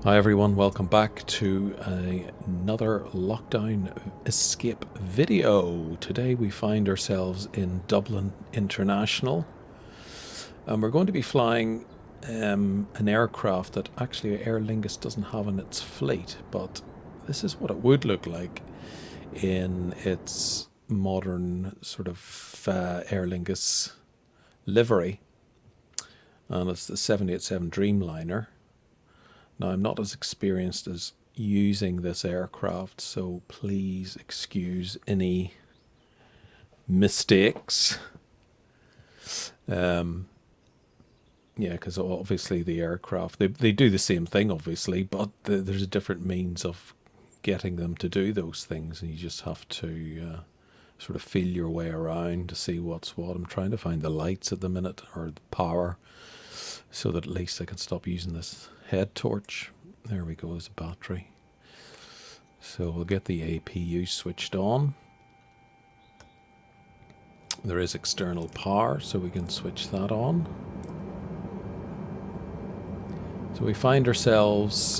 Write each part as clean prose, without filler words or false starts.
Hi everyone, welcome back to another lockdown escape video. Today we find ourselves in Dublin International and we're going to be flying an aircraft that actually Aer Lingus doesn't have in its fleet, but this is what it would look like in its modern sort of Aer Lingus livery, and it's the 787 Dreamliner. Now, I'm not as experienced as using this aircraft, so please excuse any mistakes. Yeah, because obviously the aircraft, they do the same thing, obviously, but there's a different means of getting them to do those things, and you just have to sort of feel your way around to see what's what. I'm trying to find the lights at the minute, or the power, so that at least I can stop using this head torch. There we go, as a battery. So we'll get the APU switched on. There is external power, so we can switch that on. So we find ourselves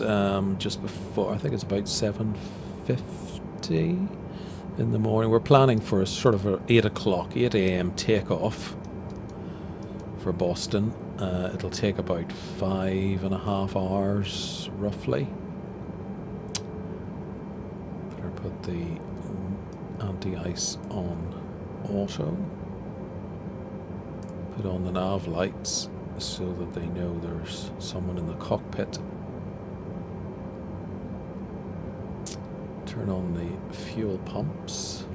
just before, I think it's about 7:50 in the morning. We're planning for a sort of a 8 a.m. takeoff for Boston. It'll take about 5.5 hours roughly. Better put the anti-ice on auto. Put on the nav lights so that they know there's someone in the cockpit. Turn on the fuel pumps.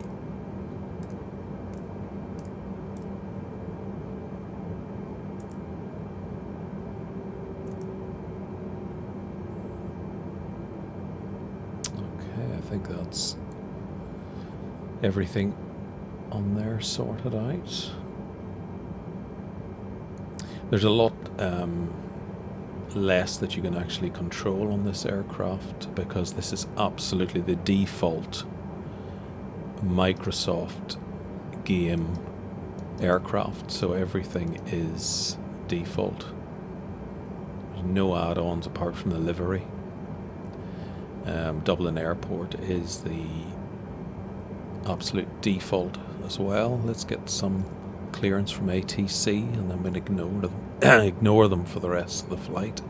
I think that's everything on there sorted out. There's a lot less that you can actually control on this aircraft, because this is absolutely the default Microsoft game aircraft, so everything is default. There's no add-ons apart from the livery. Dublin Airport is the absolute default as well. Let's get some clearance from ATC and then we'll ignore them for the rest of the flight.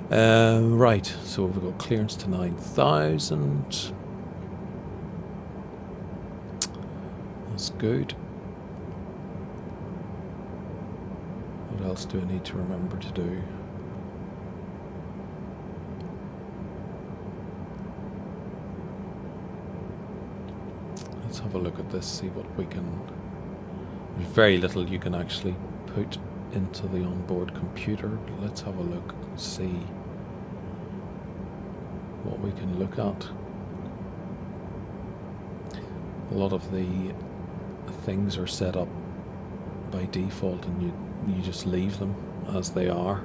Right, so we've got clearance to 9,000. That's good. What else do I need to remember to do? Let's have a look at this, see what we can... There's very little you can actually put into the onboard computer. Let's have a look and see what we can look at. A lot of the things are set up by default and you just leave them as they are.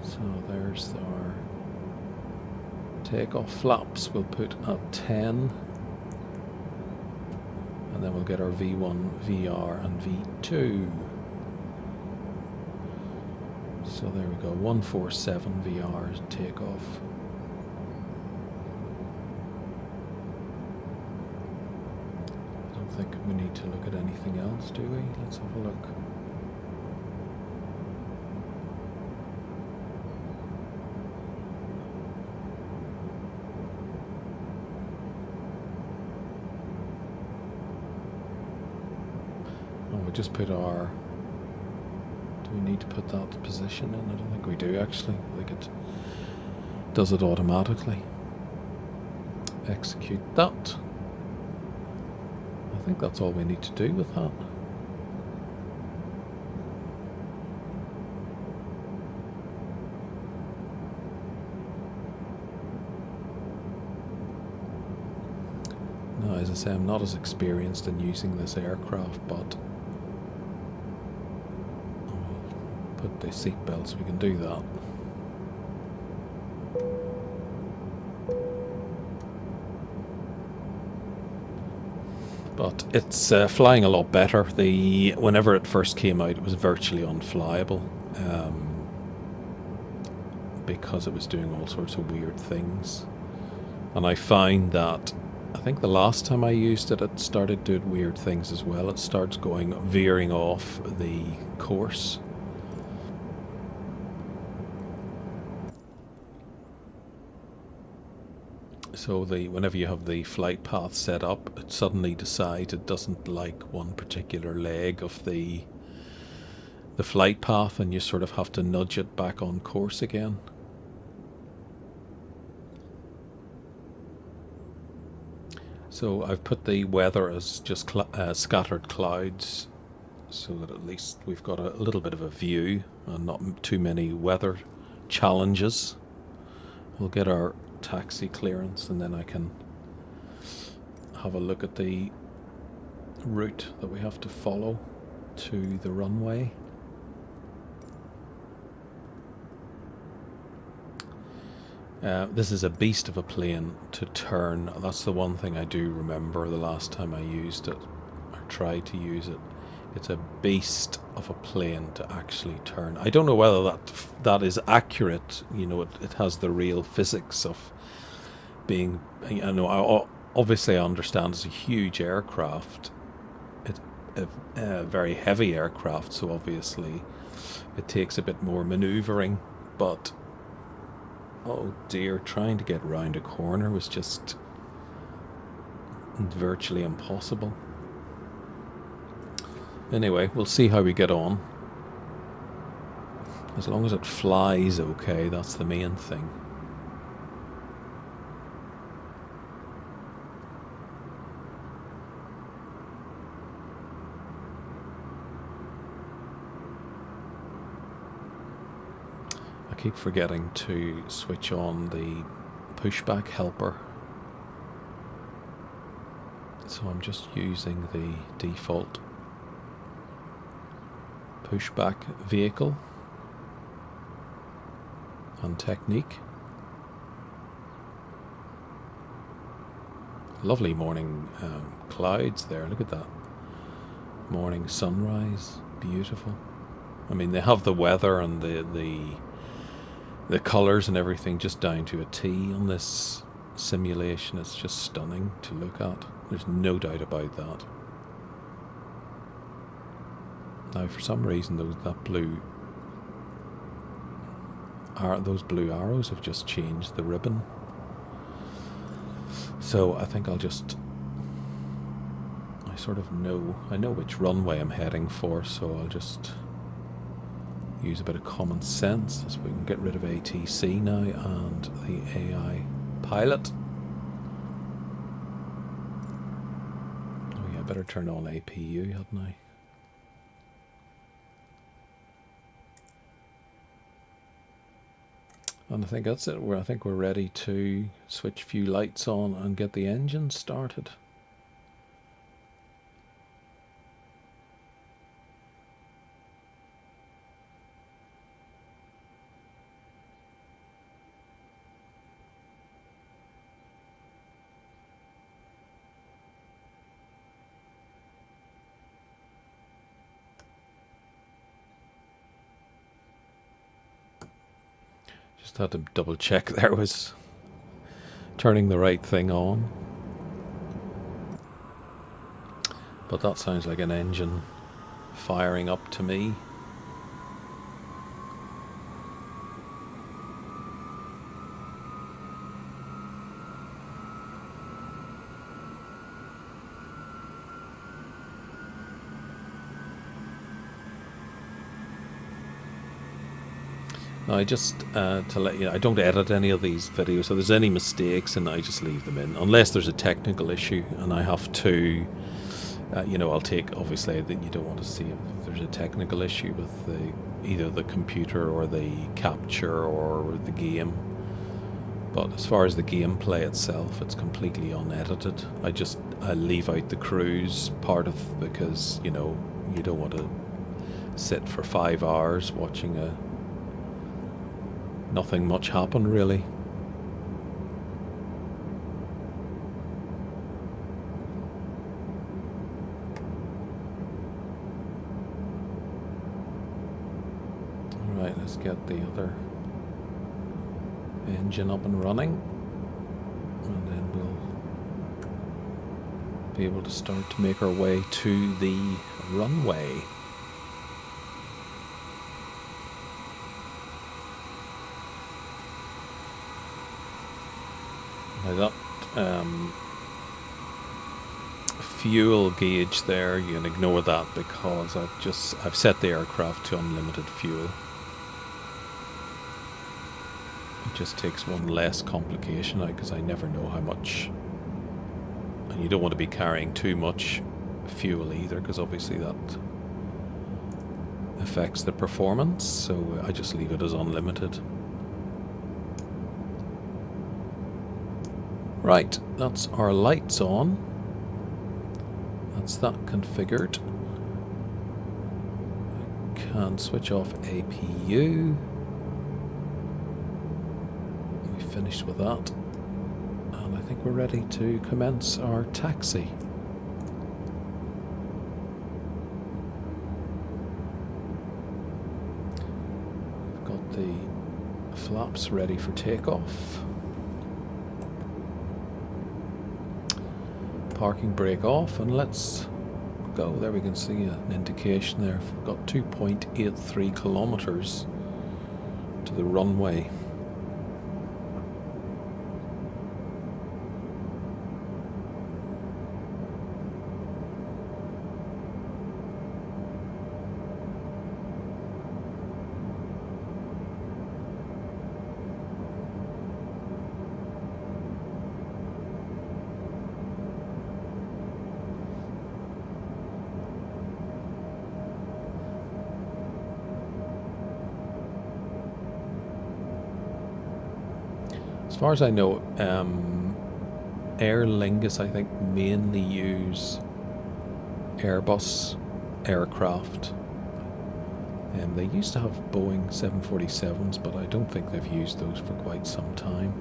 So there's our takeoff flaps. We'll put at 10, and then we'll get our V1, VR and V2. So there we go, 147 VR takeoff. I don't think we need to look at anything else, do we? Let's have a look. We just put our... Do we need to put that position in? I don't think we do actually. I think it does it automatically. Execute that. I think that's all we need to do with that. Now, as I say, I'm not as experienced in using this aircraft, but put the seat belts, we can do that. But it's flying a lot better. Whenever it first came out, it was virtually unflyable because it was doing all sorts of weird things. And I find that, I think the last time I used it, it started doing weird things as well. It starts veering off the course. So whenever you have the flight path set up, it suddenly decides it doesn't like one particular leg of the flight path, and you sort of have to nudge it back on course again. So I've put the weather as just scattered clouds, so that at least we've got a little bit of a view and not too many weather challenges. We'll get our taxi clearance and then I can have a look at the route that we have to follow to the runway. This is a beast of a plane to turn. That's the one thing I do remember the last time I used it, or tried to use it. It's a beast of a plane to actually turn. I don't know whether that is accurate. You know, it has the real physics of being, I know, obviously I understand it's a huge aircraft. It's a very heavy aircraft, so obviously it takes a bit more maneuvering, but oh dear, trying to get round a corner was just virtually impossible. Anyway, we'll see how we get on. As long as it flies okay, that's the main thing. I keep forgetting to switch on the pushback helper. So I'm just using the default pushback vehicle and technique. Lovely morning clouds there, look at that. Morning sunrise, beautiful. I mean, they have the weather and the colours and everything just down to a T on this simulation. It's just stunning to look at. There's no doubt about that. Now, for some reason, those blue arrows have just changed the ribbon. So I think I know which runway I'm heading for, so I'll just use a bit of common sense so we can get rid of ATC now and the AI pilot. Oh yeah, I better turn on APU, hadn't I? And I think that's it. I think we're ready to switch a few lights on and get the engine started. Just had to double check there was turning the right thing on. But that sounds like an engine firing up to me. I just, to let you know, I don't edit any of these videos, so if there's any mistakes, and I just leave them in, unless there's a technical issue, and I have to, I'll take, obviously, that you don't want to see if there's a technical issue with either the computer or the capture or the game. But as far as the gameplay itself, it's completely unedited. I leave out the cruise part of, because, you don't want to sit for 5 hours watching nothing much happen, really. Let's get the other engine up and running, and then we'll be able to start to make our way to the runway. Now that fuel gauge there, you can ignore that because I've set the aircraft to unlimited fuel. It just takes one less complication out because I never know how much, and you don't want to be carrying too much fuel either because obviously that affects the performance, so I just leave it as unlimited. Right, that's our lights on. That's that configured. I can switch off APU. We finished with that. And I think we're ready to commence our taxi. We've got the flaps ready for takeoff. Parking brake off, and let's go. There we can see an indication there. We've got 2.83 kilometers to the runway. As far as I know, Aer Lingus, I think, mainly use Airbus aircraft. They used to have Boeing 747s, but I don't think they've used those for quite some time.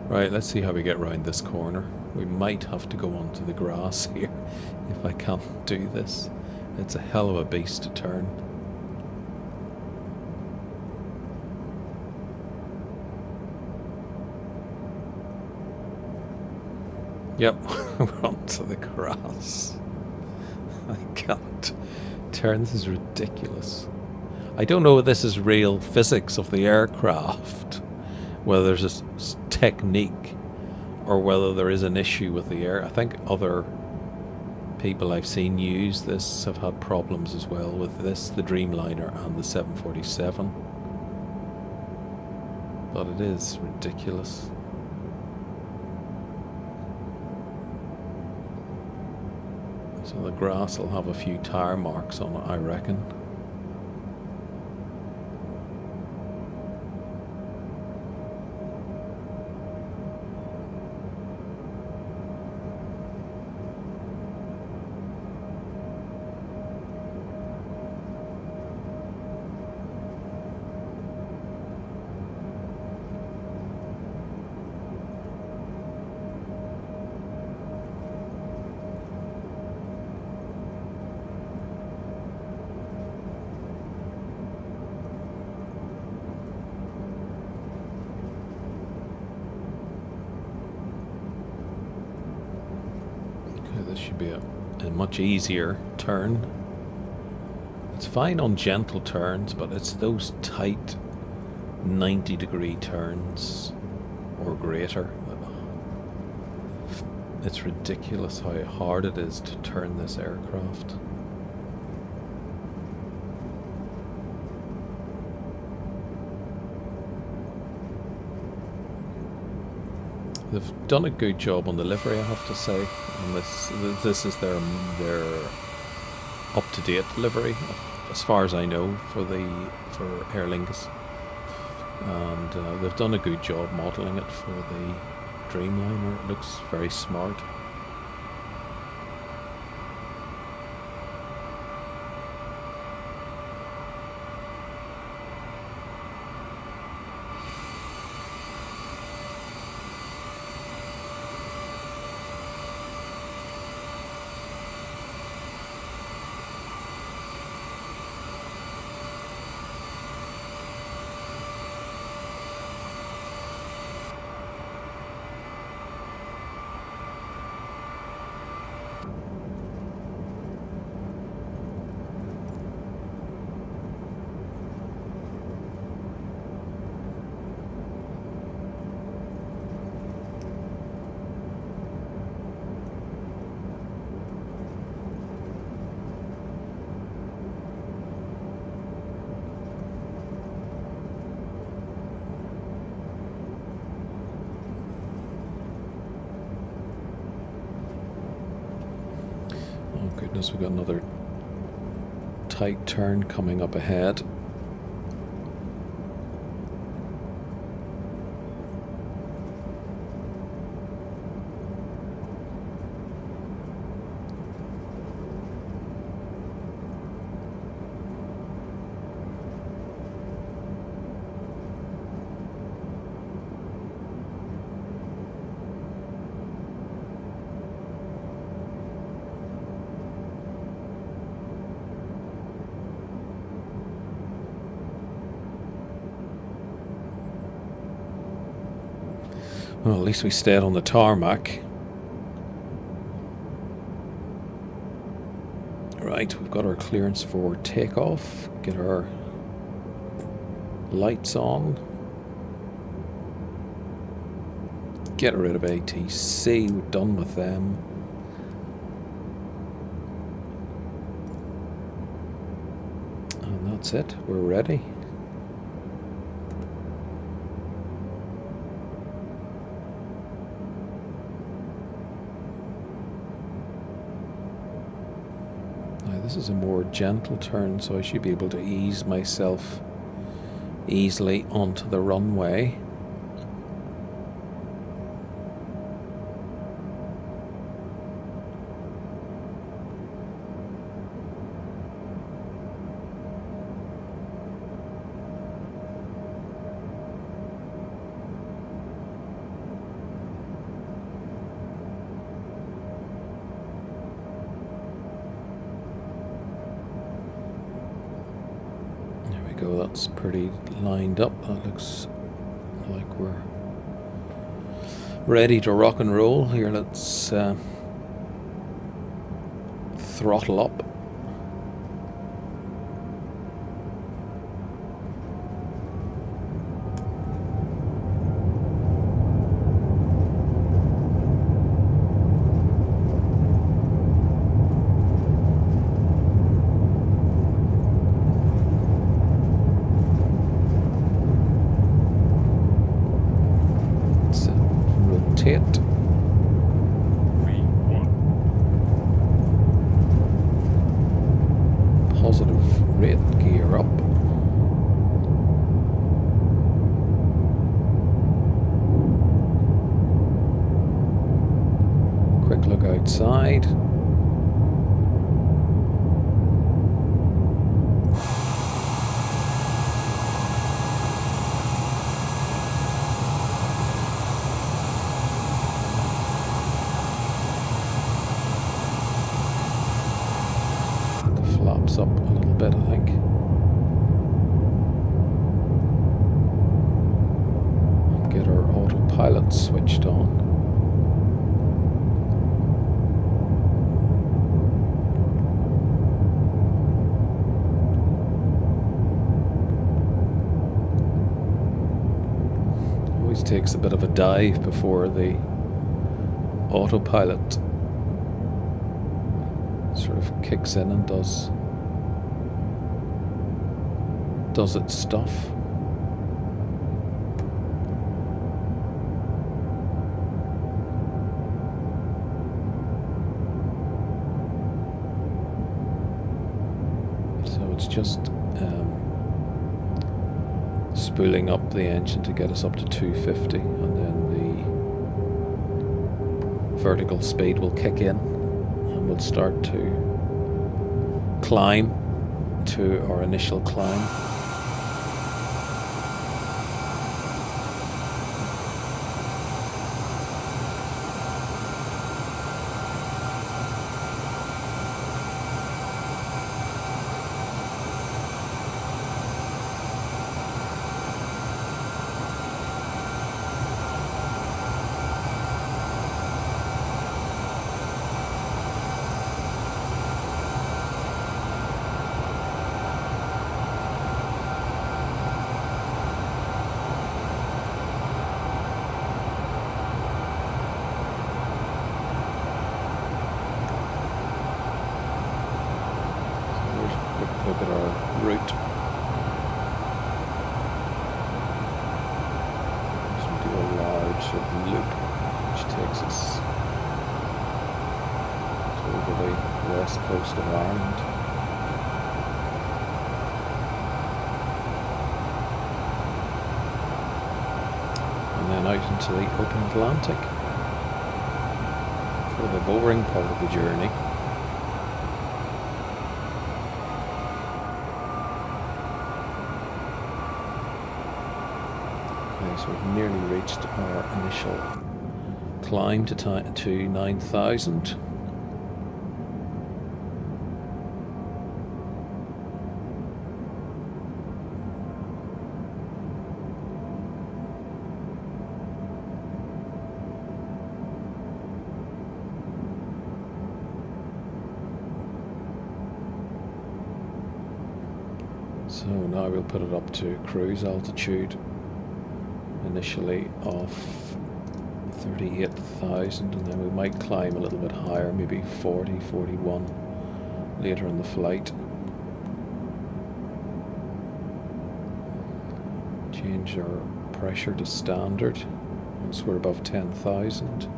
Right, let's see how we get around this corner. We might have to go onto the grass here if I can't do this. It's a hell of a beast to turn. Yep, we're onto the grass. I can't turn. This is ridiculous. I don't know if this is real physics of the aircraft, whether there's a technique, or whether there is an issue with the air. I think other people I've seen use this have had problems as well with this, the Dreamliner and the 747. But it is ridiculous. So the grass will have a few tire marks on it, I reckon. This should be a much easier turn. It's fine on gentle turns, but it's those tight 90-degree turns or greater. It's ridiculous how hard it is to turn this aircraft. They've done a good job on the livery, I have to say. And this is their up-to-date livery, as far as I know, for Aer Lingus. And they've done a good job modelling it for the Dreamliner. It looks very smart. Goodness, we've got another tight turn coming up ahead. Well, at least we stayed on the tarmac. Right, we've got our clearance for takeoff. Get our lights on. Get rid of ATC. We're done with them. And that's it. We're ready. This is a more gentle turn, so I should be able to ease myself easily onto the runway. Go, that's pretty lined up. That looks like we're ready to rock and roll here. Let's throttle up. Rotate. 3, 1. Positive rate, gear up. Quick look outside. Flaps up a little bit, I think. And get our autopilot switched on. Always takes a bit of a dive before the autopilot sort of kicks in and does its stuff. So it's just spooling up the engine to get us up to 250, and then the vertical speed will kick in and we'll start to climb to our initial climb. west coast of Ireland. And then out into the open Atlantic for the boring part of the journey. Okay, so we've nearly reached our initial climb to 9,000. So now we'll put it up to cruise altitude initially of 38,000, and then we might climb a little bit higher, maybe 40, 41 later in the flight. Change our pressure to standard once we're above 10,000.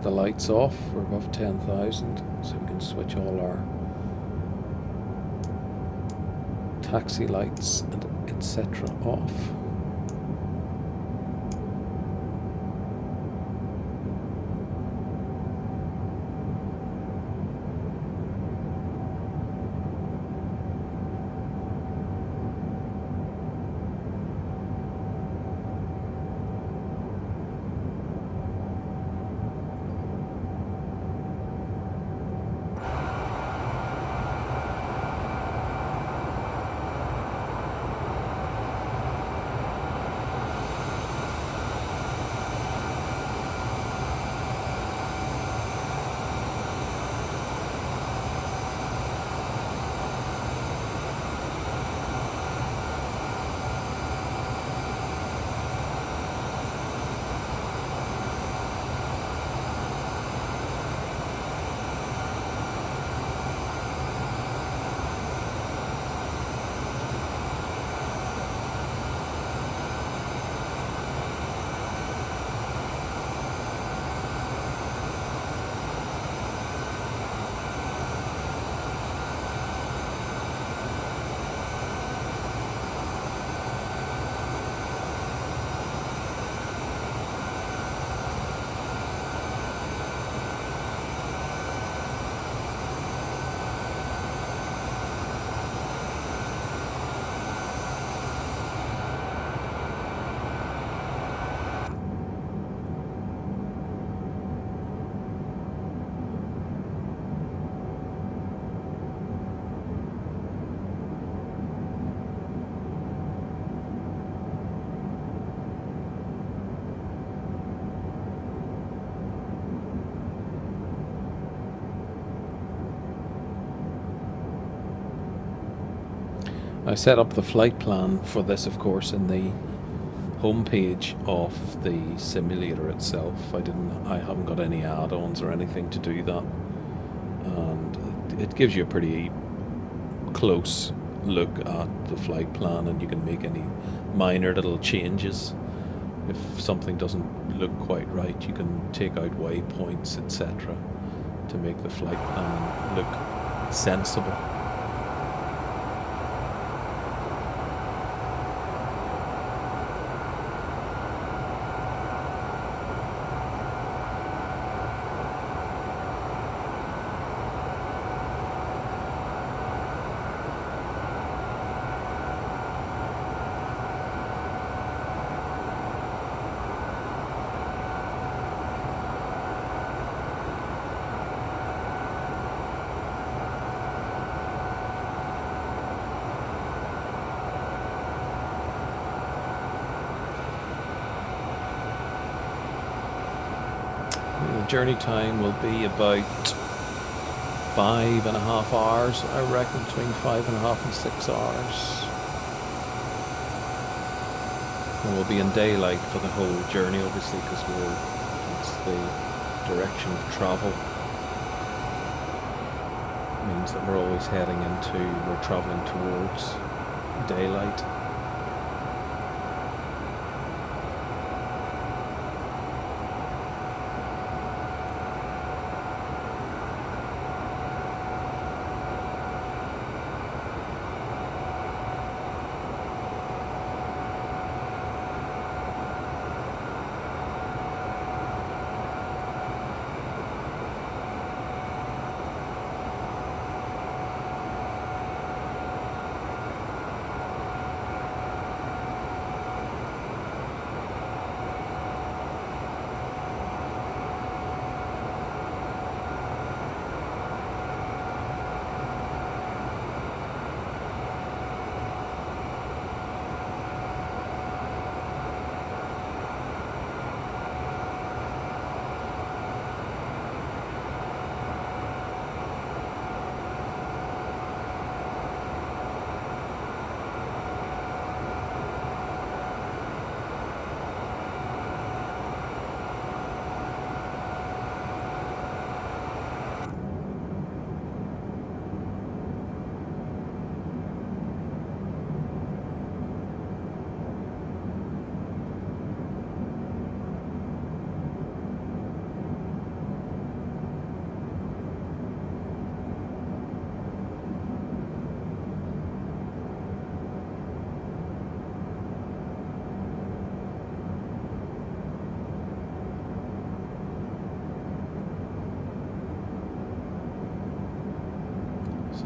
The lights off, we're above 10,000, so we can switch all our taxi lights and etc. off. I set up the flight plan for this, of course, in the home page of the simulator itself. I haven't got any add-ons or anything to do that, and it gives you a pretty close look at the flight plan, and you can make any minor little changes. If something doesn't look quite right, you can take out waypoints, etc., to make the flight plan look sensible. The journey time will be about 5.5 hours, I reckon, between 5.5 and 6 hours. And we'll be in daylight for the whole journey, obviously, because it's the direction of travel. It means that we're always we're traveling towards daylight.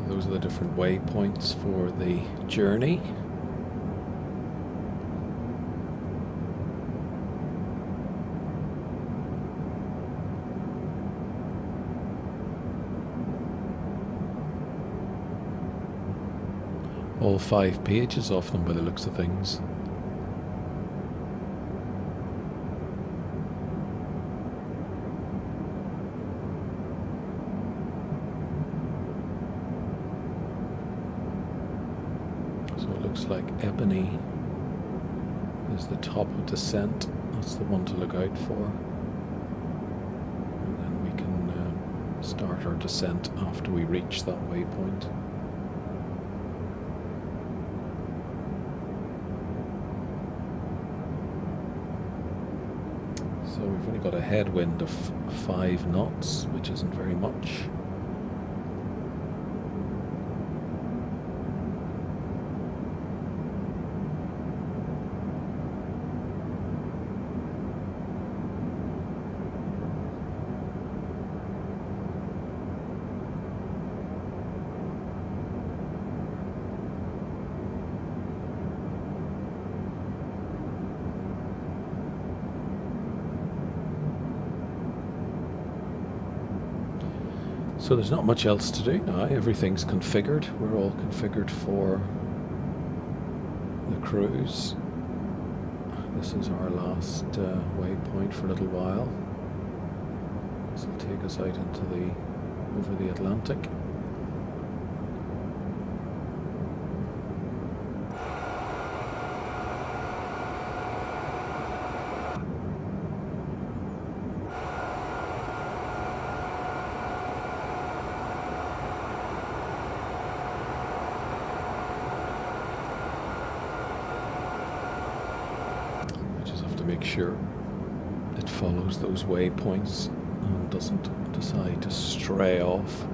Those are the different waypoints for the journey. All 5 pages of them by the looks of things. Like Ebony is the top of descent. That's the one to look out for. And then we can start our descent after we reach that waypoint. So we've only got a headwind of 5 knots, which isn't very much. So there's not much else to do now. Everything's configured. We're all configured for the cruise. This is our last waypoint for a little while. This will take us out into over the Atlantic. Make sure it follows those waypoints and doesn't decide to stray off,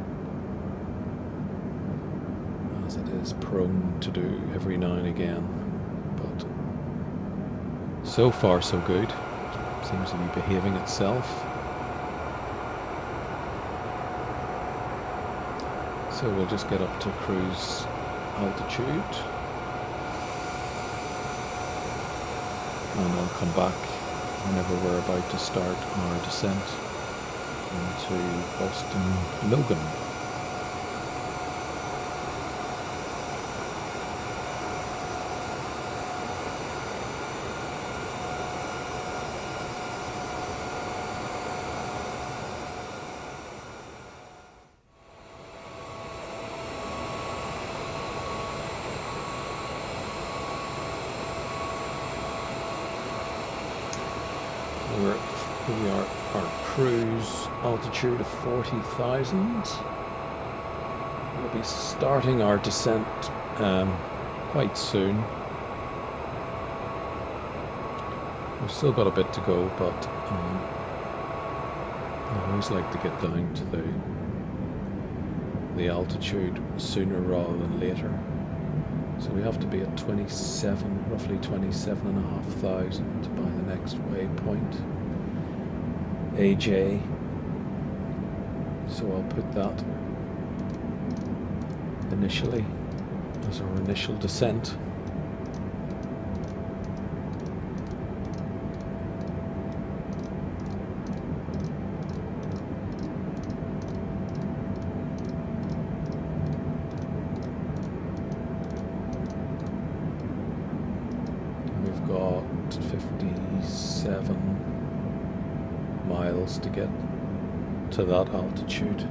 as it is prone to do every now and again. But so far so good. It seems to be behaving itself. So we'll just get up to cruise altitude. And I'll come back whenever we're about to start our descent into Boston Logan. We are our cruise altitude of 40,000. We'll be starting our descent quite soon. We've still got a bit to go, but I always like to get down to the altitude sooner rather than later. So we have to be at 27, roughly 27,500 by the next waypoint, AJ. So I'll put that initially as our initial descent. We've got 57 miles to get to that altitude.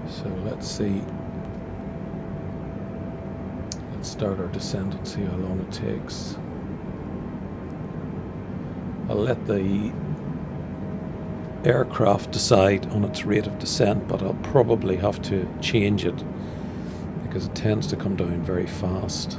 So let's see. Let's start our descent and see how long it takes. I'll let the aircraft decide on its rate of descent, but I'll probably have to change it because it tends to come down very fast.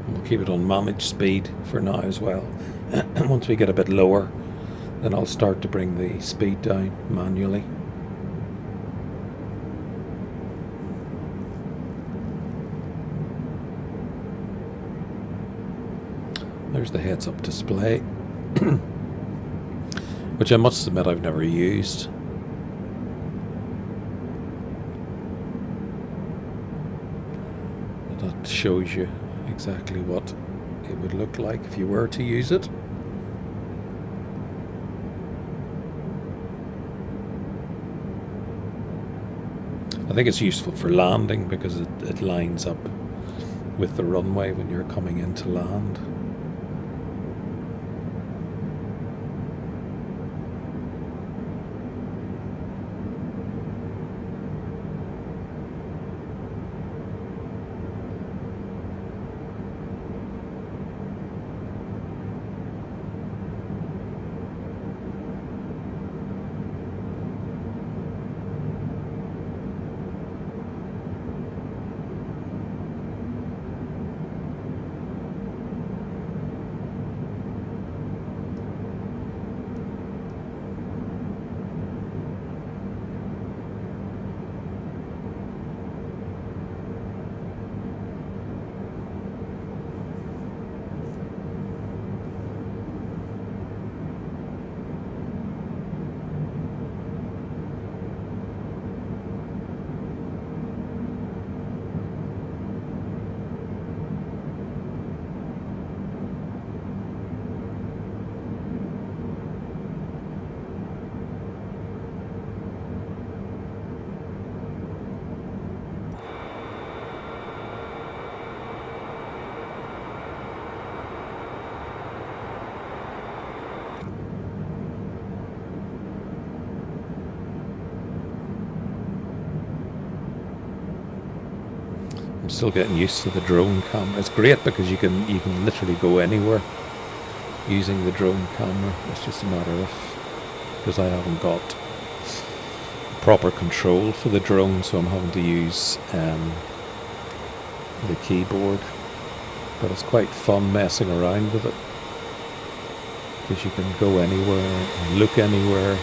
We'll keep it on managed speed for now as well. Once we get a bit lower, then I'll start to bring the speed down manually. There's the heads-up display, which I must admit I've never used. But that shows you exactly what it would look like if you were to use it. I think it's useful for landing because it lines up with the runway when you're coming in to land. still getting used to the drone camera. It's great because you can literally go anywhere using the drone camera. It's just a matter of, because I haven't got proper control for the drone, so I'm having to use the keyboard. But it's quite fun messing around with it, because you can go anywhere and look anywhere.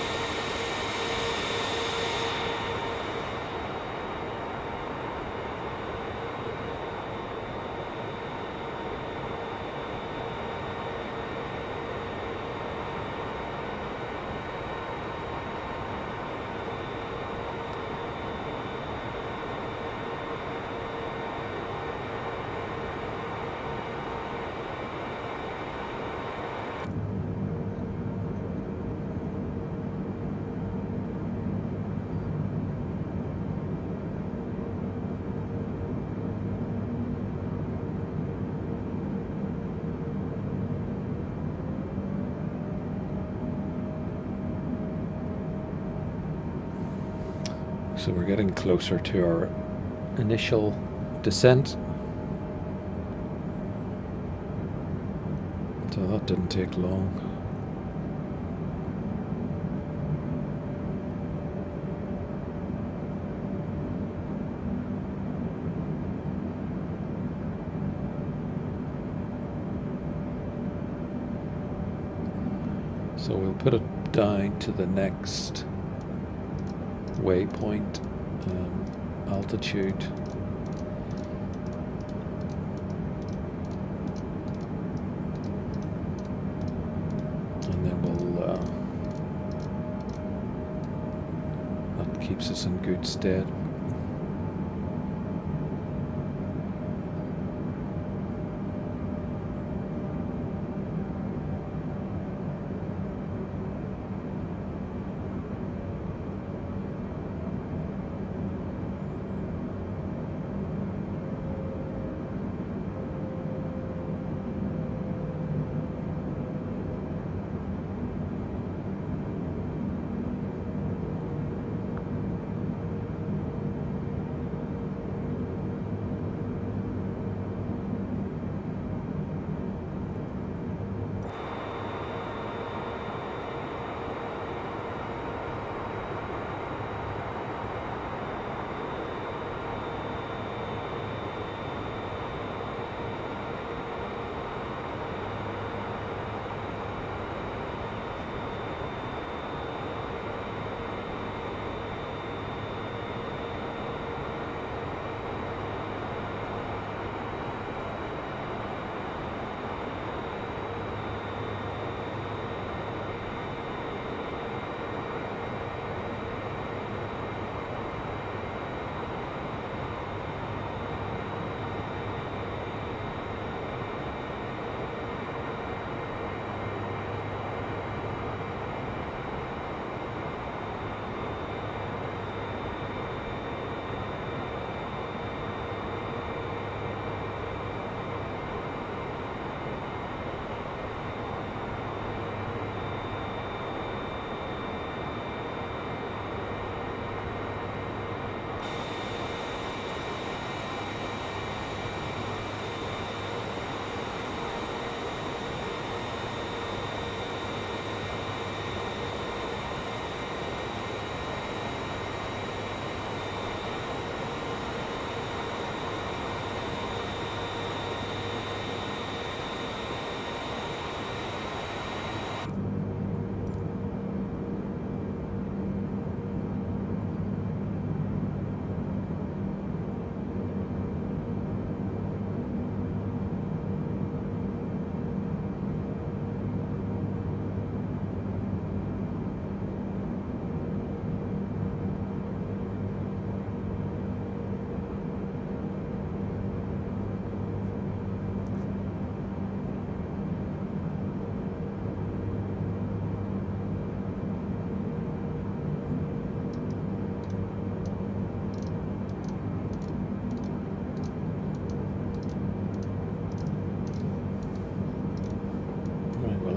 So we're getting closer to our initial descent. So that didn't take long. So we'll put it down to the next waypoint, altitude. And then we'll, that keeps us in good stead.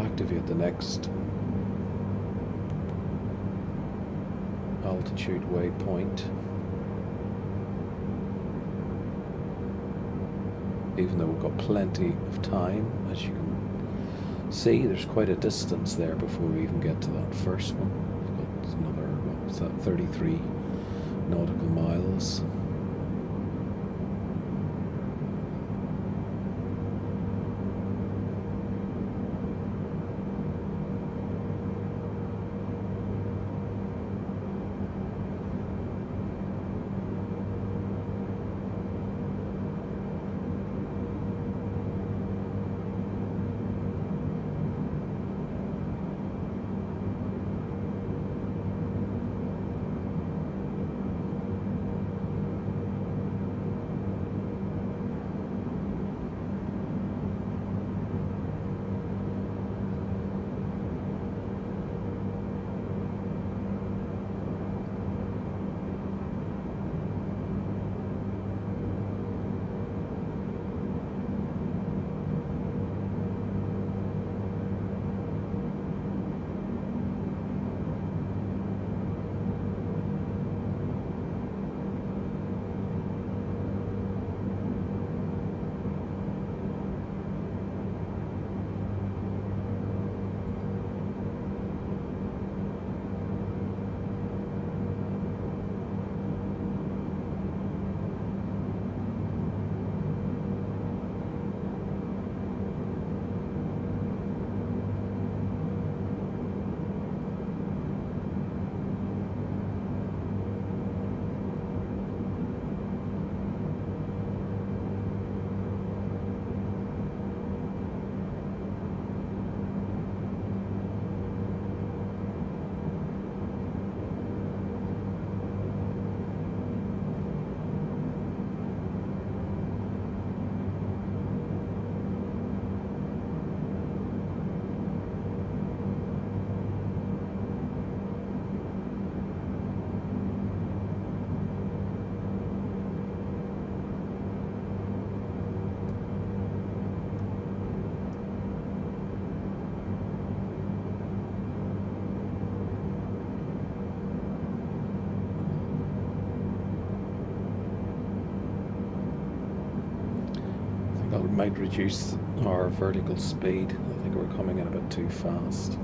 Activate the next altitude waypoint. even though we've got plenty of time. As you can see, there's quite a distance there before we even get to that first one. We've got another, what was that, 33 nautical miles. That might reduce our vertical speed. I think we're coming in a bit too fast.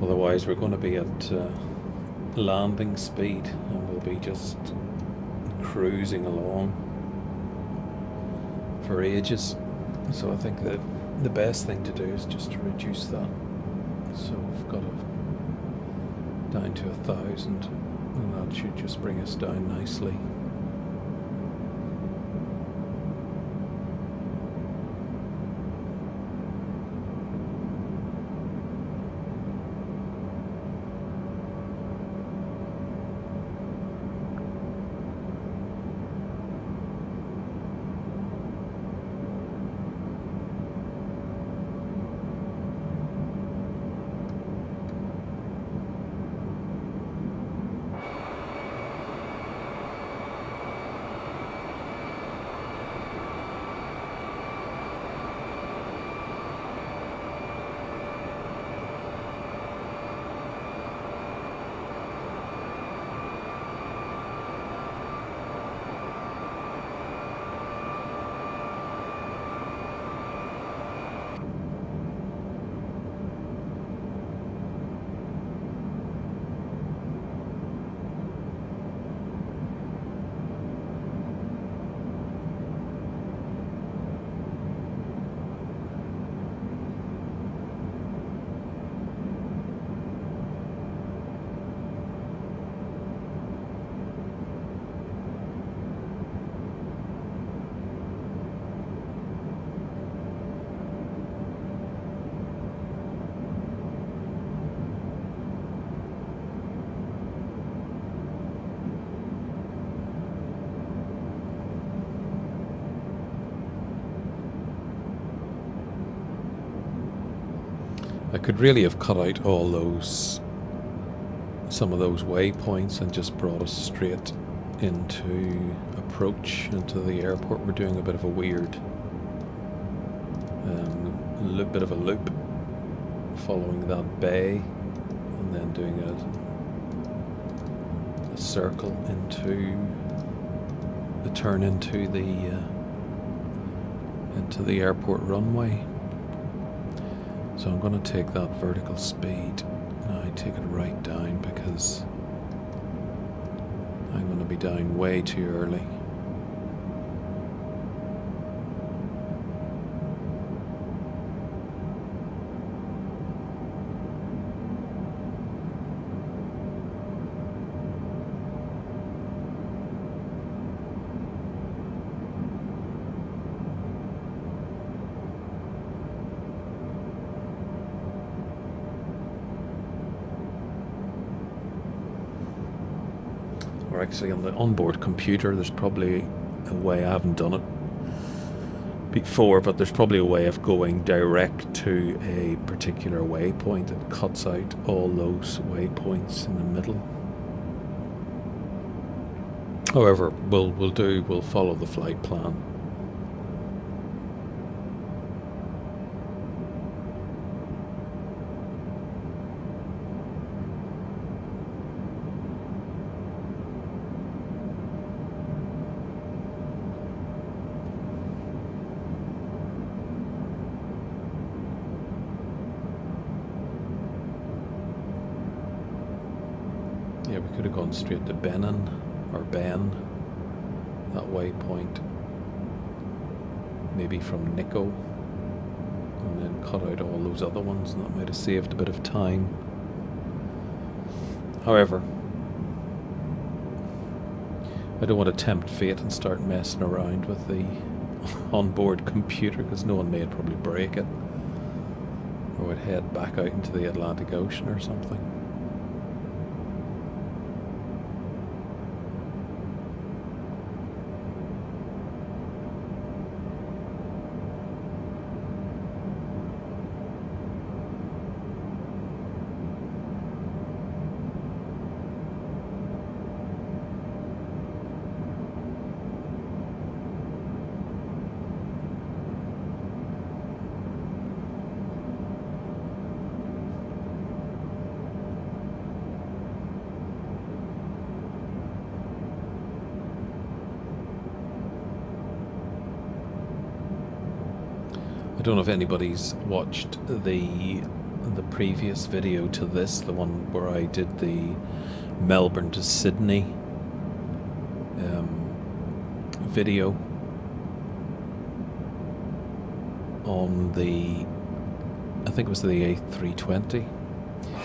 Otherwise we're going to be at landing speed and we'll be just cruising along for ages. So I think that the best thing to do is just to reduce that. So we've got it down to 1,000 and that should just bring us down nicely. I could really have cut out some of those waypoints and just brought us straight into approach into the airport. We're doing a bit of a weird bit of a loop following that bay and then doing a circle into the turn into the into the airport runway. So I'm going to take that vertical speed. Now I take it right down because I'm going to be down way too early. Or actually on the onboard computer there's probably a way, I haven't done it before, but there's probably a way of going direct to a particular waypoint that cuts out all those waypoints in the middle. However, we'll follow the flight plan. Yeah, we could have gone straight to Benin or Ben, that waypoint, maybe from Nico, and then cut out all those other ones, and that might have saved a bit of time. However, I don't want to tempt fate and start messing around with the onboard computer, because no one may probably break it, or would head back out into the Atlantic Ocean or something. I don't know if anybody's watched the previous video to this, the one where I did the Melbourne to Sydney video on the, I think it was the A320.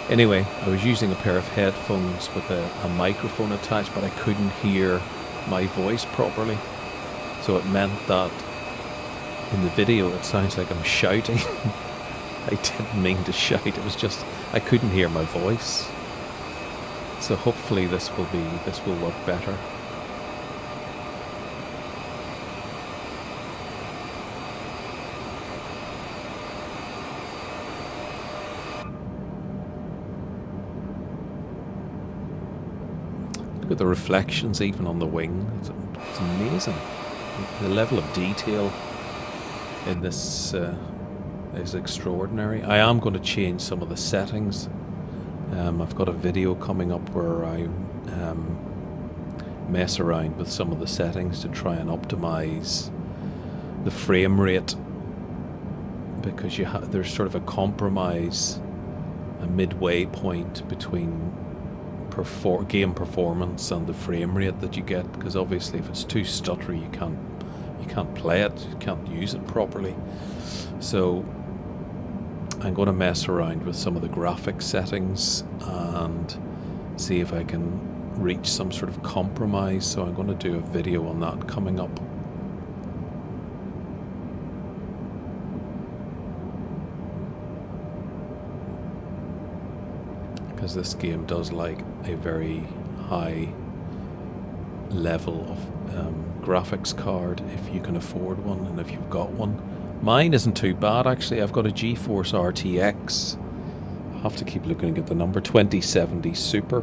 Anyway, I was using a pair of headphones with a microphone attached, but I couldn't hear my voice properly, so it meant that in the video it sounds like I'm shouting. I didn't mean to shout, it was just I couldn't hear my voice. So hopefully this will work better. Look at the reflections even on the wing. It's amazing. The level of detail in this is extraordinary. I am going to change some of the settings. I've got a video coming up where I mess around with some of the settings to try and optimize the frame rate, because there's sort of a compromise, a midway point between game performance and the frame rate that you get, because obviously if it's too stuttery you can't play it, you can't use it properly. So I'm going to mess around with some of the graphic settings and see if I can reach some sort of compromise. So I'm going to do a video on that coming up. Because this game does like a very high level of graphics card if you can afford one and if you've got one. Mine isn't too bad actually. I've got a GeForce RTX. I'll have to keep looking at the number, 2070 Super,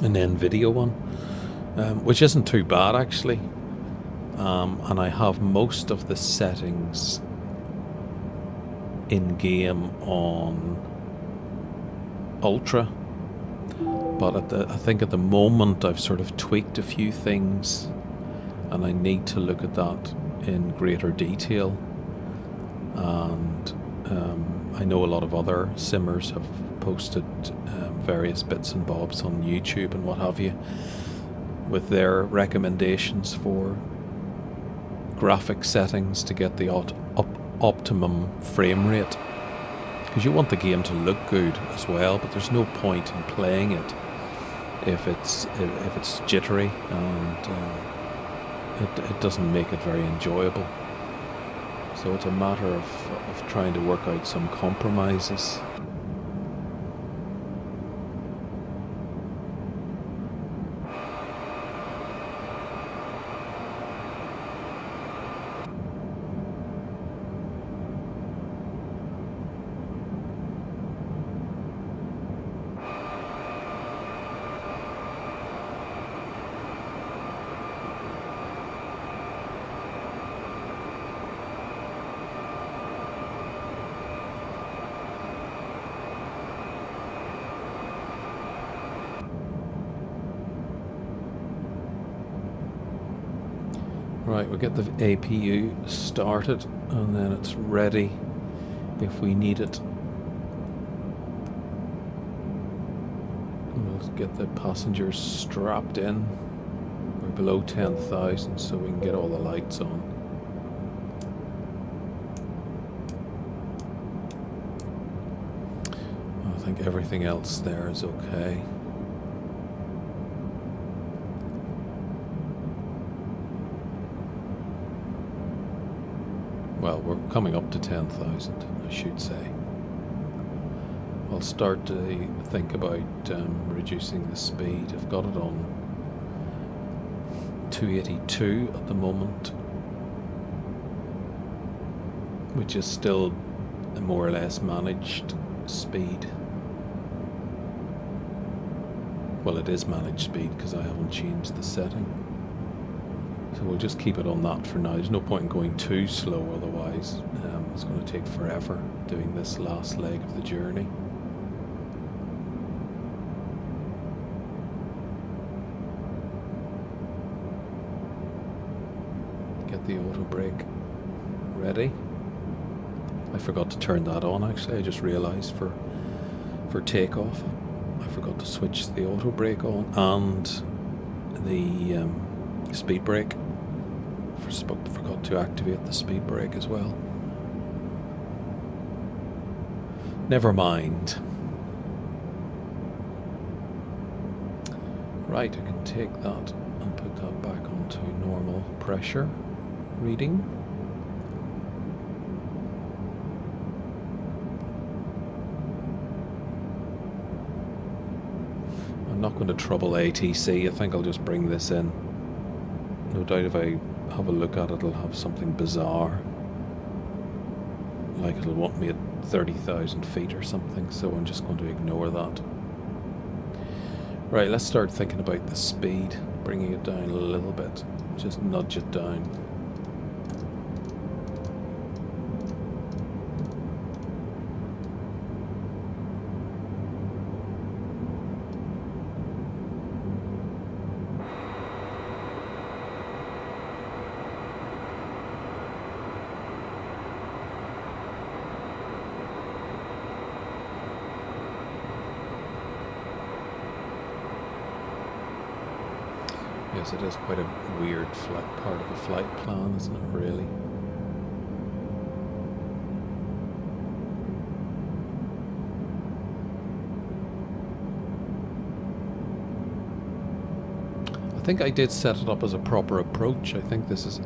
an NVIDIA one, which isn't too bad actually. And I have most of the settings in game on Ultra, but I think at the moment I've sort of tweaked a few things, and I need to look at that in greater detail, and I know a lot of other simmers have posted various bits and bobs on YouTube and what have you with their recommendations for graphic settings to get the optimum frame rate, because you want the game to look good as well, but there's no point in playing it if it's jittery, and it doesn't make it very enjoyable. So it's a matter of trying to work out some compromises. Right, we'll get the APU started and then it's ready if we need it. We'll get the passengers strapped in. We're below 10,000 so we can get all the lights on. I think everything else there is okay. Well, we're coming up to 10,000, I should say. I'll start to think about reducing the speed. I've got it on 282 at the moment, which is still a more or less managed speed. Well, it is managed speed because I haven't changed the setting. So we'll just keep it on that for now. There's no point in going too slow, otherwise it's going to take forever doing this last leg of the journey. Get the auto brake ready. I forgot to turn that on actually. I just realized for takeoff I forgot to switch the auto brake on and the speed brake. Forgot to activate the speed brake as well. Never mind. Right, I can take that and put that back onto normal pressure reading. I'm not going to trouble ATC. I think I'll just bring this in. No doubt if I have a look at it, it'll have something bizarre. Like it'll want me at 30,000 feet or something, so I'm just going to ignore that. Right, let's start thinking about the speed, bringing it down a little bit. Just nudge it down. Yes, it is quite a weird part of the flight plan, isn't it, really? I think I did set it up as a proper approach. I think this is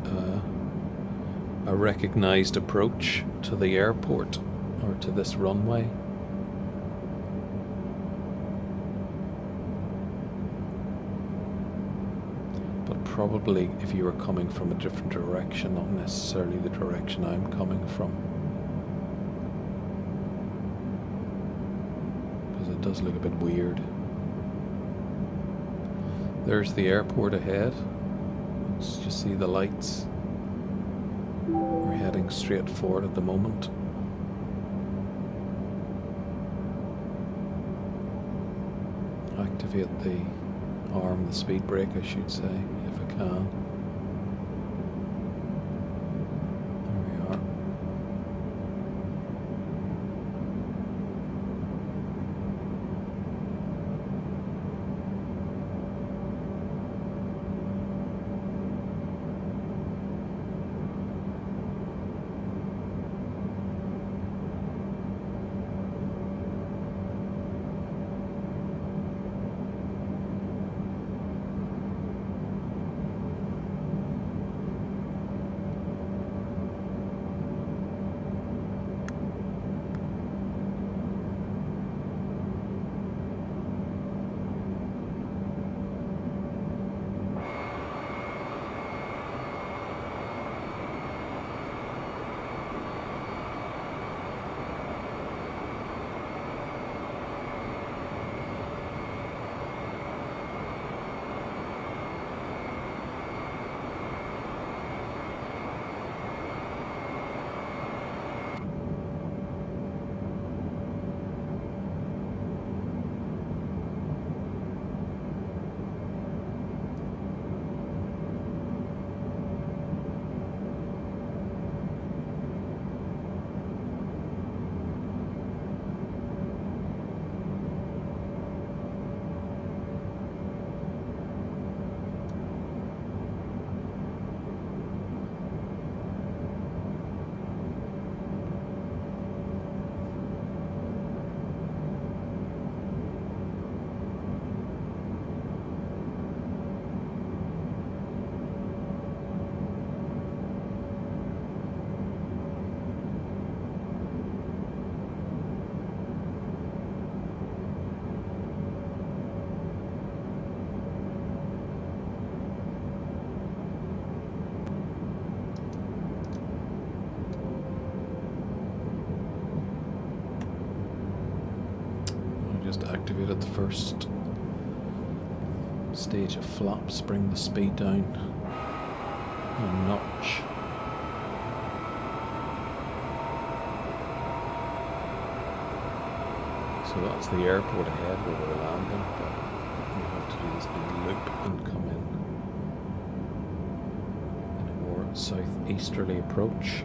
a recognized approach to the airport, or to this runway. Probably if you were coming from a different direction, not necessarily the direction I'm coming from, because it does look a bit weird. There's the airport ahead. Let's just see the lights. We're heading straight forward at the moment. Activate the speed brake, I should say, if I can. just activated the first stage of flaps, bring the speed down a notch. So that's the airport ahead where we're landing, but we have to do this big loop and come in a more southeasterly approach.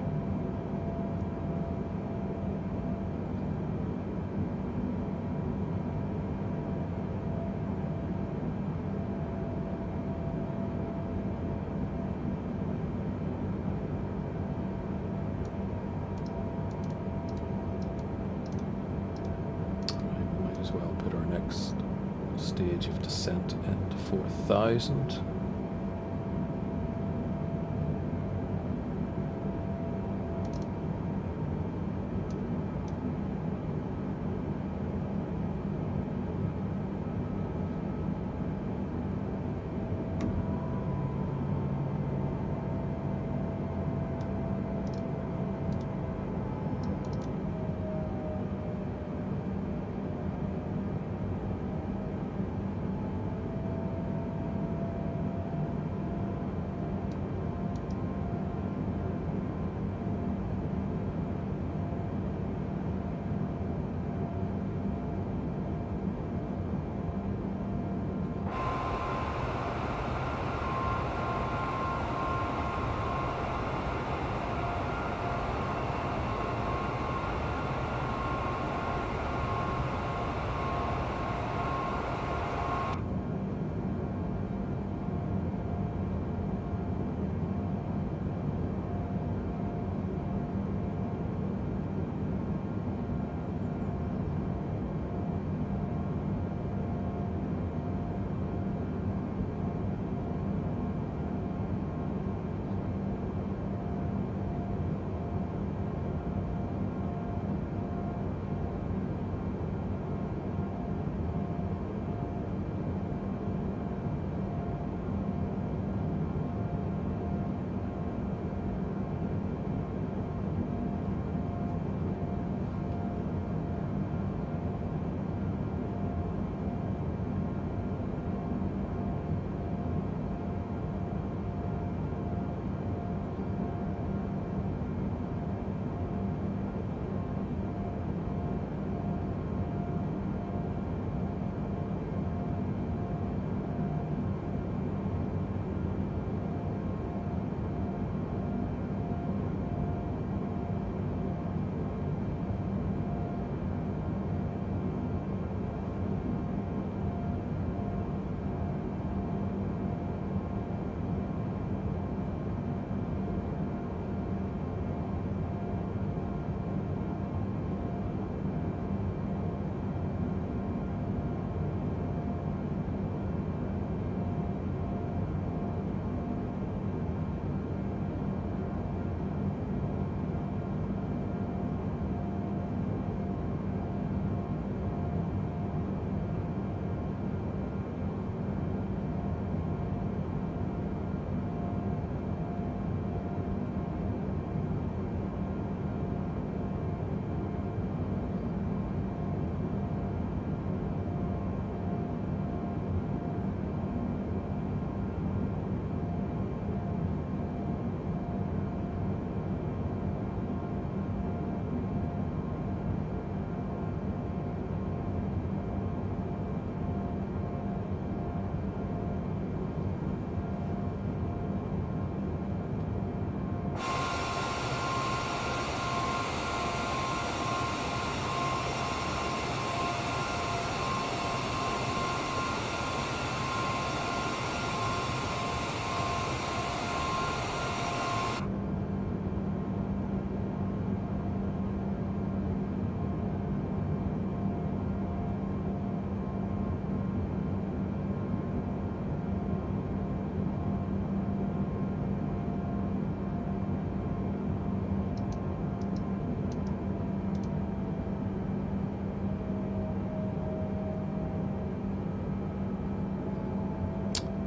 Stage of descent into 4,000.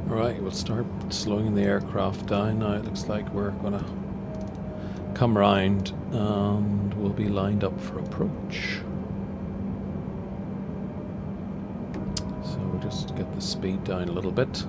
Right, we'll start slowing the aircraft down now. It looks like we're gonna come round and we'll be lined up for approach. just get the speed down a little bit.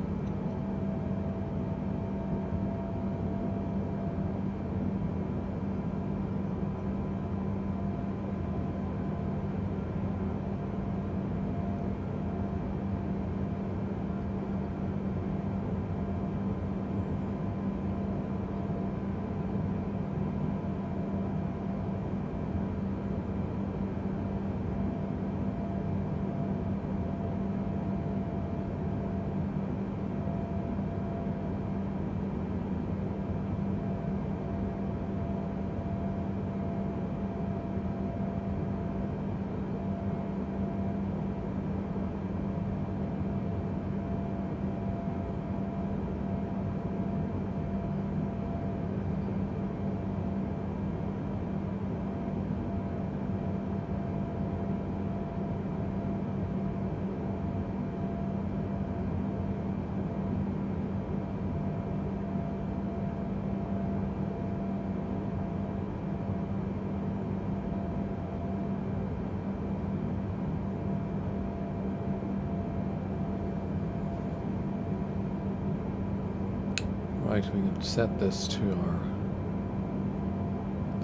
Right, we can set this to our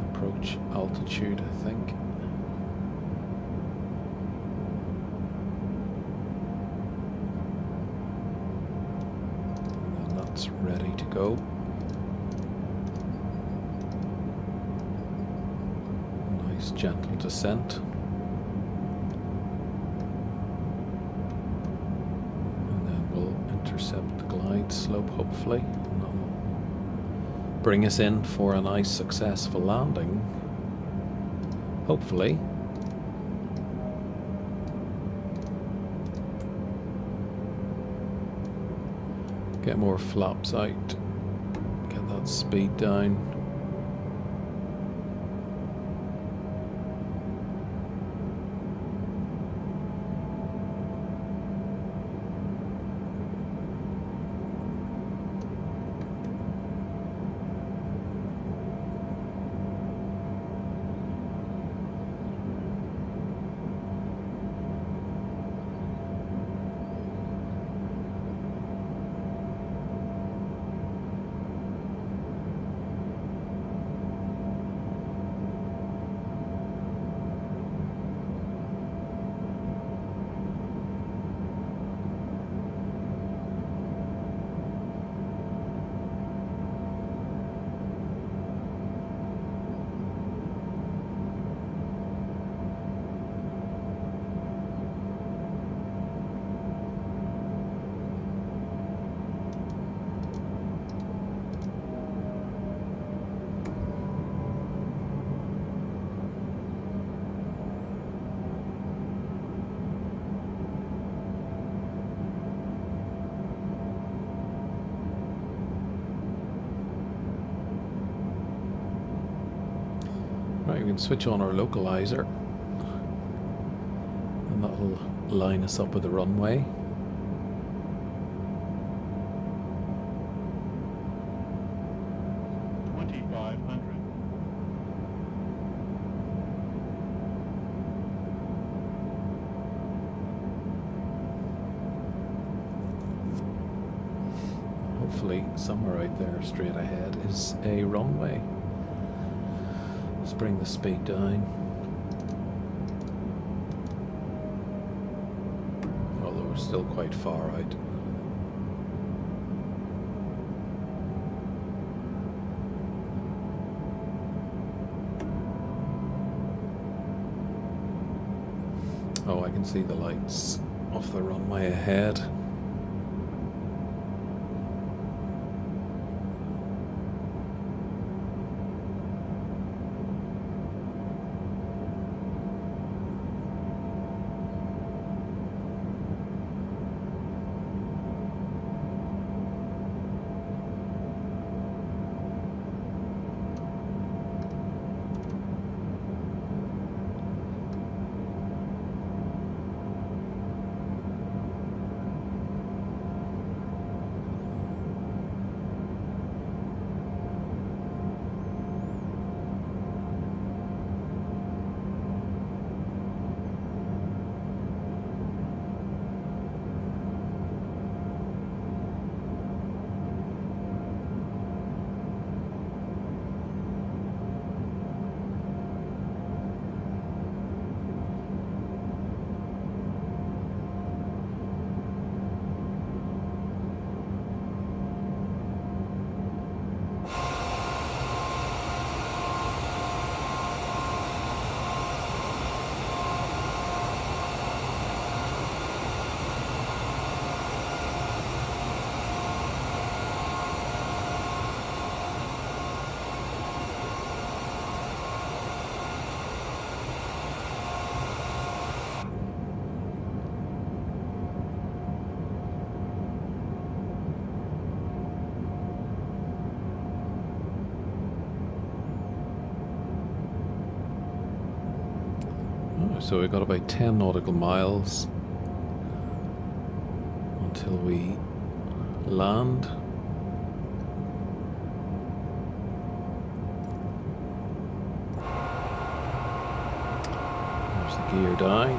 approach altitude, I think. And that's ready to go. Nice gentle descent. And then we'll intercept the glide slope, hopefully. Bring us in for a nice successful landing, hopefully. Get more flaps out, get that speed down. Right, we can switch on our localizer and that'll line us up with the runway. Hopefully somewhere out there straight ahead is a runway. Let's bring the speed down. Although we're still quite far out. Oh, I can see the lights off the runway ahead. So we've got about 10 nautical miles until we land. There's the gear down.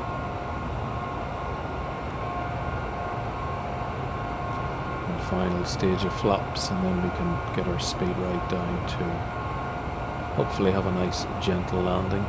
And final stage of flaps, and then we can get our speed right down to hopefully have a nice gentle landing.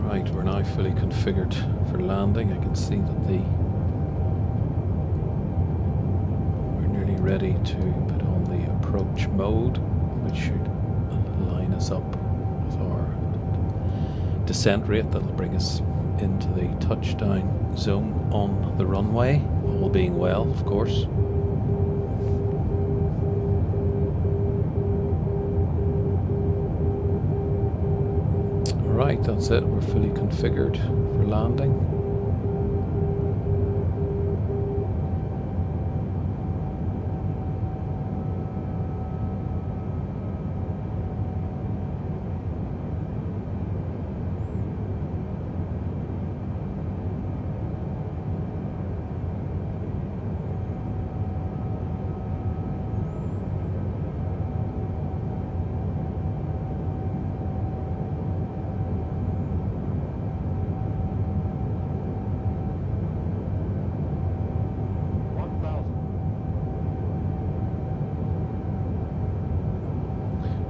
Right, we're now fully configured for landing. I can see that we're nearly ready to put on the approach mode, which should line us up with our descent rate. That'll bring us into the touchdown zone on the runway, all being well, of course. Right, that's it. We're fully configured for landing.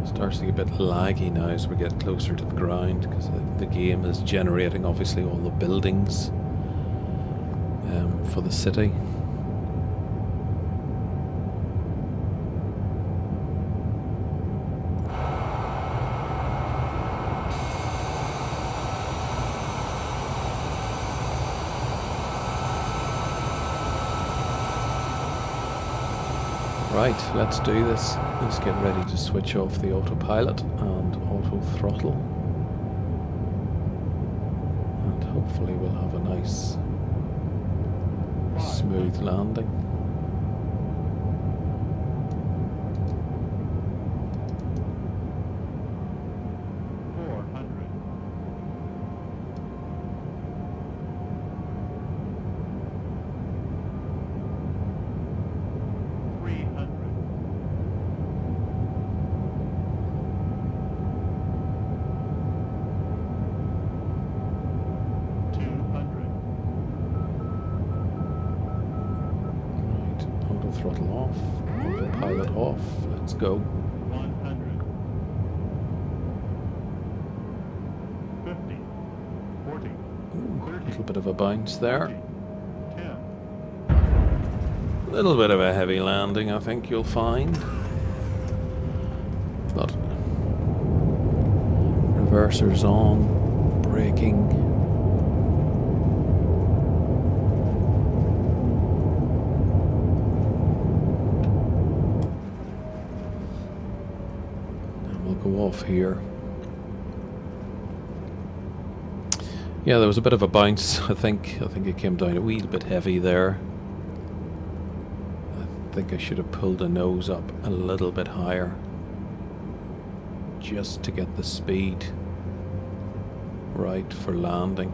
Starts to get a bit laggy now as we get closer to the ground, because the game is generating obviously all the buildings for the city. Right, let's do this. Let's get ready to switch off the autopilot and auto throttle. And hopefully we'll have a nice smooth landing. Throttle off, autopilot off, let's go. 100, 50, 40, Ooh, 30, a little bit of a bounce there. 10. A little bit of a heavy landing, I think you'll find. But reversers on, braking. Go off here. Yeah, there was a bit of a bounce. I think it came down a wee bit heavy there. I think I should have pulled the nose up a little bit higher just to get the speed right for landing.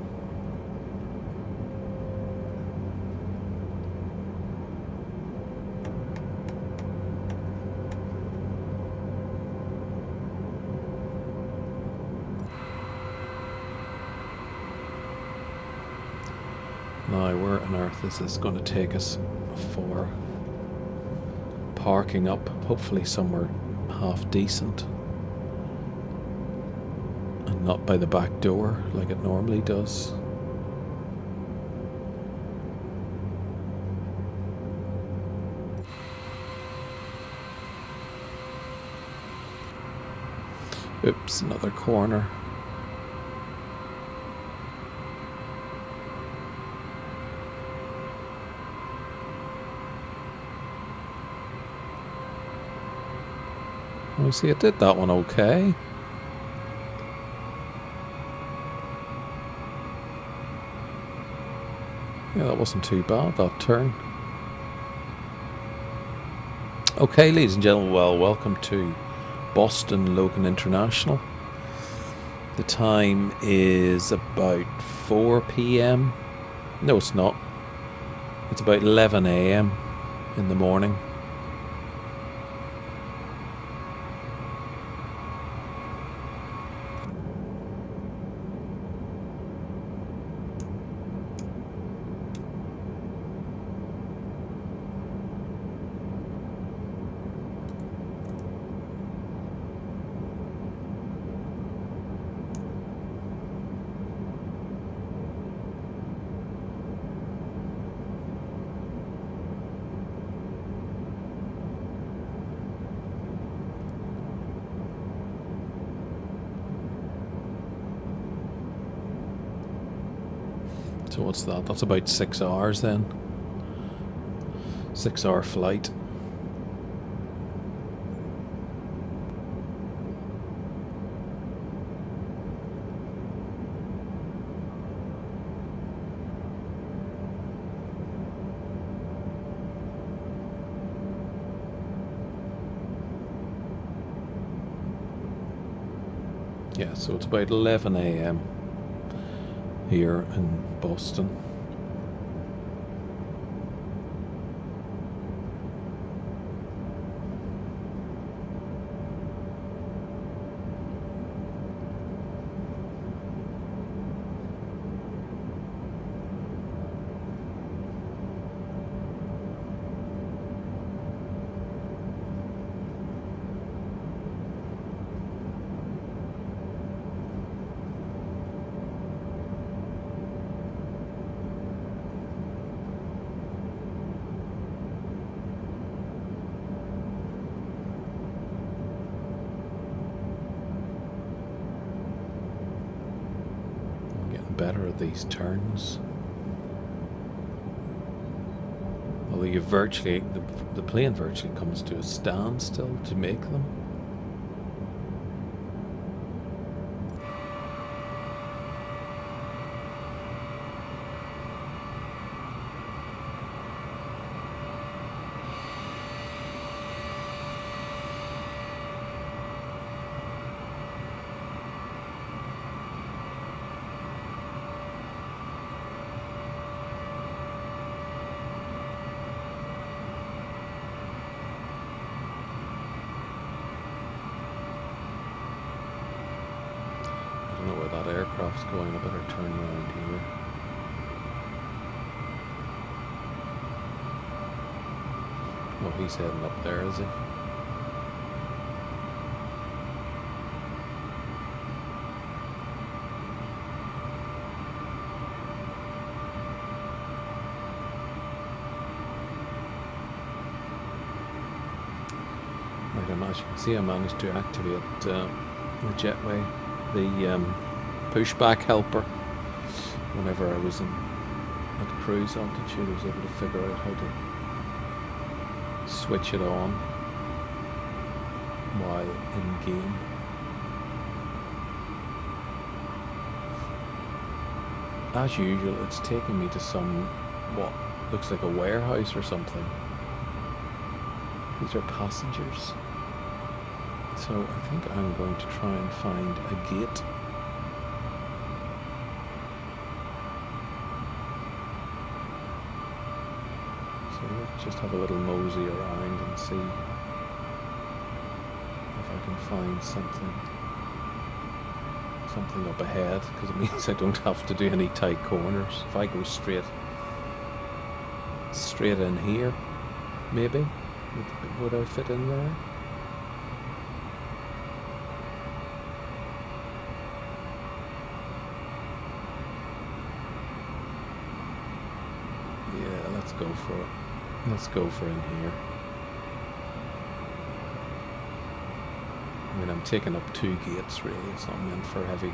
Now, where on earth is this going to take us for parking up? Hopefully somewhere half decent. And not by the back door like it normally does. Oops, another corner. I see it did that one okay. Yeah, that wasn't too bad, that turn. Okay, ladies and gentlemen, well, welcome to Boston Logan International. The time is about 4 p.m. No, it's not. It's about 11 a.m. in the morning. So what's that? That's about 6 hours then. 6 hour flight. Yeah, so it's about 11 a.m. here in Boston. Better at these turns. Although you virtually, the plane virtually comes to a standstill to make them. I don't know where that aircraft's going. I better turn around here. Oh, he's heading up there, is he? Right, as you can see, I managed to activate the jetway, the pushback helper. Whenever I was at cruise altitude, I was able to figure out how to switch it on while in game. As usual, it's taking me to some, what looks like a warehouse or something. These are passengers. So I think I'm going to try and find a gate. So let's just have a little mosey around and see if I can find something up ahead, because it means I don't have to do any tight corners. If I go straight straight in here, maybe. Would I fit in there? Yeah, let's go for it. Let's go for in here. I mean, I'm taking up 2 gates, really. It's not meant for heavy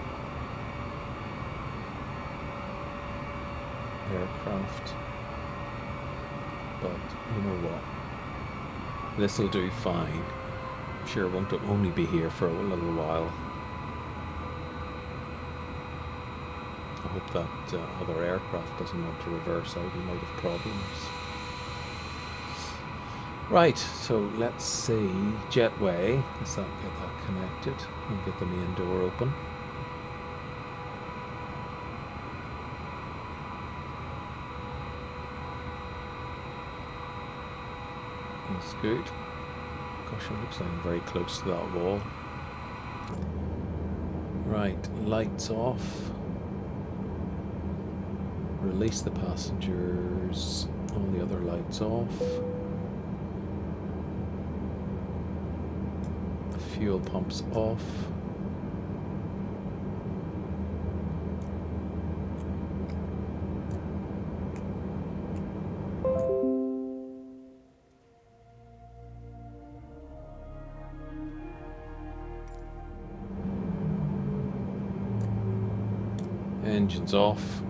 aircraft. But, you know what? This'll do fine. I'm sure it won't only be here for a little while. I hope that other aircraft doesn't want to reverse out. He might have problems. Right, so let's see. Jetway. Let's get that connected and get the main door open. That's good. Gosh, it looks like I'm very close to that wall. Right, lights off. Release the passengers. All the other lights off. Fuel pumps off. Engines off.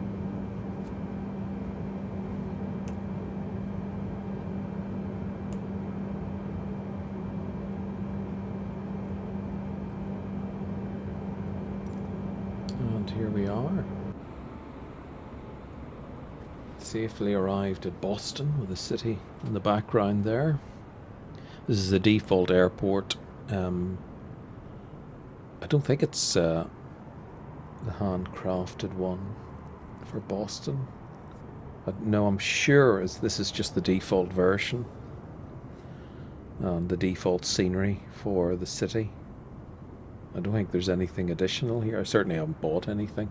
And here we are. Safely arrived at Boston with the city in the background there. This is the default airport. I don't think it's the handcrafted one for Boston. But no, I'm sure this is just the default version. And the default scenery for the city. I don't think there's anything additional here. I certainly haven't bought anything.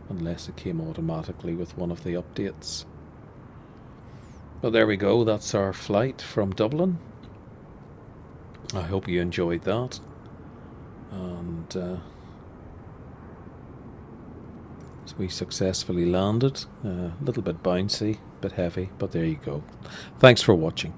Unless it came automatically with one of the updates. But there we go. That's our flight from Dublin. I hope you enjoyed that. And we successfully landed. A little bit bouncy, bit heavy, but there you go. Thanks for watching.